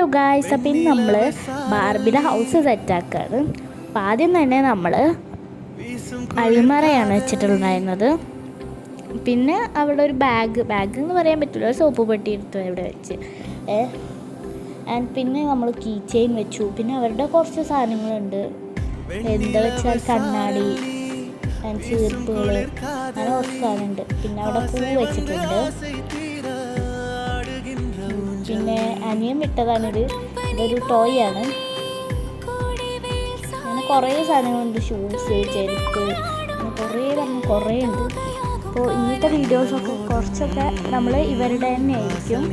Hello guys, അപ്പം ഇന്ന് നമ്മൾ ബാർബിയുടെ ഹൗസ് സെറ്റാക്കാണ്. അപ്പം ആദ്യം തന്നെ നമ്മൾ അൽമറയാണ് വെച്ചിട്ടുണ്ടായിരുന്നത്. പിന്നെ അവിടെ ഒരു ബാഗ് എന്ന് പറയാൻ പറ്റില്ല, ഒരു സോപ്പ് പെട്ടി എടുത്തു അവിടെ വെച്ച്. ആൻഡ് പിന്നെ നമ്മൾ കീ ചെയിൻ വെച്ചു. പിന്നെ അവരുടെ കുറച്ച് സാധനങ്ങളുണ്ട്, എന്താ വെച്ചാൽ കണ്ണാടി ആൻഡ് ചീർപ്പുകൾ, അങ്ങനെ കുറച്ച് സാധനമുണ്ട്. പിന്നെ അവിടെ പൂ വെച്ചിട്ടുണ്ട്. പിന്നെ അനിയൻ വിട്ടതാണിത്, ഇതൊരു ടോയ് ആണ്. അങ്ങനെ കുറേ സാധനങ്ങളുണ്ട്, ഷൂസ്, ചെരുപ്പ്, കുറേ ഉണ്ട്. അപ്പോൾ ഇന്നത്തെ വീഡിയോസൊക്കെ കുറച്ചൊക്കെ നമ്മൾ ഇവരുടെ തന്നെ ആയിരിക്കും.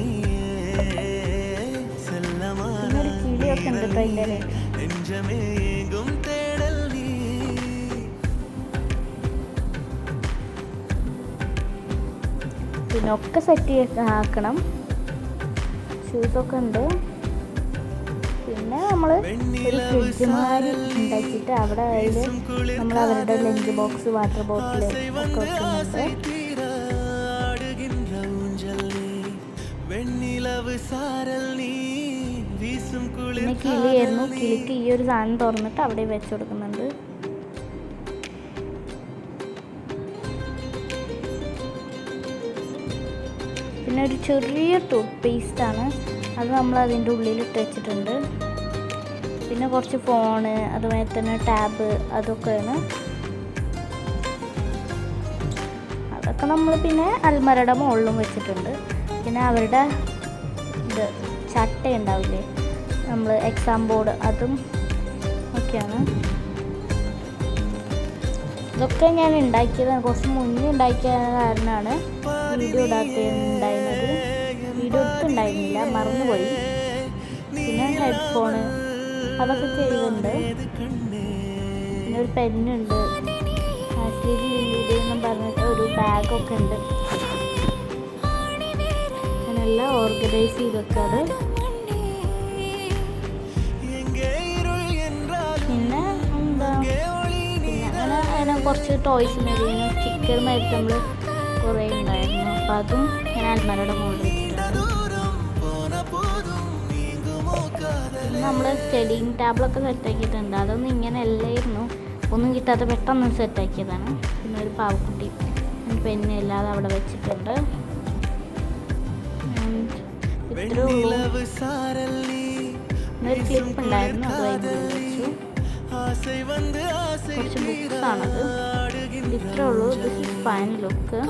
പിന്നെ ഒരു കിളിയൊക്കെ ഉണ്ട് കേട്ടോ ഇതിൻ്റെ. പിന്നെ ഒക്കെ സെറ്റ് ആക്കണം. ഷൂസൊക്കെ ഉണ്ട്. പിന്നെ നമ്മൾ ഒരു ഫ്രിഡ്ജ് മാതിരി ഉണ്ടാക്കിയിട്ട് അവിടെ അതിൽ നമ്മൾ അവരുടെ ലഞ്ച് ബോക്സ്, വാട്ടർ ബോട്ടിൽ ഒക്കെ വെക്കുന്നുണ്ട്. പിന്നെ കിളിയായിരുന്നു, കിളിക്ക് ഈ ഒരു സാധനം തുറന്നിട്ട് അവിടെ വെച്ച് കൊടുക്കുന്നുണ്ട്. പിന്നെ ഒരു ചെറിയ ടൂത്ത് പേസ്റ്റാണ്, അത് നമ്മൾ അതിൻ്റെ ഉള്ളിലിട്ട് വെച്ചിട്ടുണ്ട്. പിന്നെ കുറച്ച് ഫോണ്, അതുപോലെ തന്നെ ടാബ്, അതൊക്കെയാണ്. അതൊക്കെ നമ്മൾ പിന്നെ അൽമറയുടെ മുകളിലും വെച്ചിട്ടുണ്ട്. പിന്നെ അവരുടെ ഇത് ചട്ട ഉണ്ടാവില്ലേ, നമ്മൾ എക്സാം ബോർഡ്, അതും ഒക്കെയാണ്. ഇതൊക്കെ ഞാൻ ഉണ്ടാക്കിയത് കുറച്ച് മുന്നേ ഉണ്ടാക്കിയ കാരണമാണ് വീഡിയോ ഇടാത്തുണ്ടായിരുന്നത്. വീഡിയോ എടുത്തുണ്ടായിരുന്നില്ല, മറന്നുപോയി. പിന്നെ ഹെഡ്ഫോണ്, അതൊക്കെ ചെയ്യുന്നുണ്ട്. പിന്നെ ഒരു പെന്നുണ്ട്, എന്നും പറഞ്ഞിട്ട് ഒരു ബാഗൊക്കെ ഉണ്ട്. അങ്ങനെല്ലാം ഓർഗനൈസ് ചെയ്ത് വെക്കാറ്. പിന്നെ എന്താ, പിന്നെ അങ്ങനെ കുറച്ച് ടോയ്സ് മേടിക്കുന്നു. സ്റ്റിക്കർ മേടിച്ച് നമ്മൾ കുറേ ഉണ്ടായിരുന്നു. അപ്പം അതും ഞാൻ അൽമറയുടെ മുകളിൽ വെച്ചിട്ടുണ്ട്. പിന്നെ നമ്മൾ സ്റ്റഡിങ് ടേബിളൊക്കെ സെറ്റാക്കിയിട്ടുണ്ട്. അതൊന്നും ഇങ്ങനെ അല്ലായിരുന്നു, ഒന്നും കിട്ടാതെ പെട്ടെന്ന് സെറ്റാക്കിയതാണ്. പിന്നെ ഒരു പാവക്കുട്ടി പെന്ന് അല്ലാതെ അവിടെ വെച്ചിട്ടുണ്ട്. ഇത്രേ ഉള്ളൂ. ഒരു ക്ലിപ്പ് ഉണ്ടായിരുന്നു, അത് വൈകുന്നേരം വെച്ചു. കുറച്ച് ബുക്സാണത്. ഇത്രേ ഉള്ളൂ. This is final look.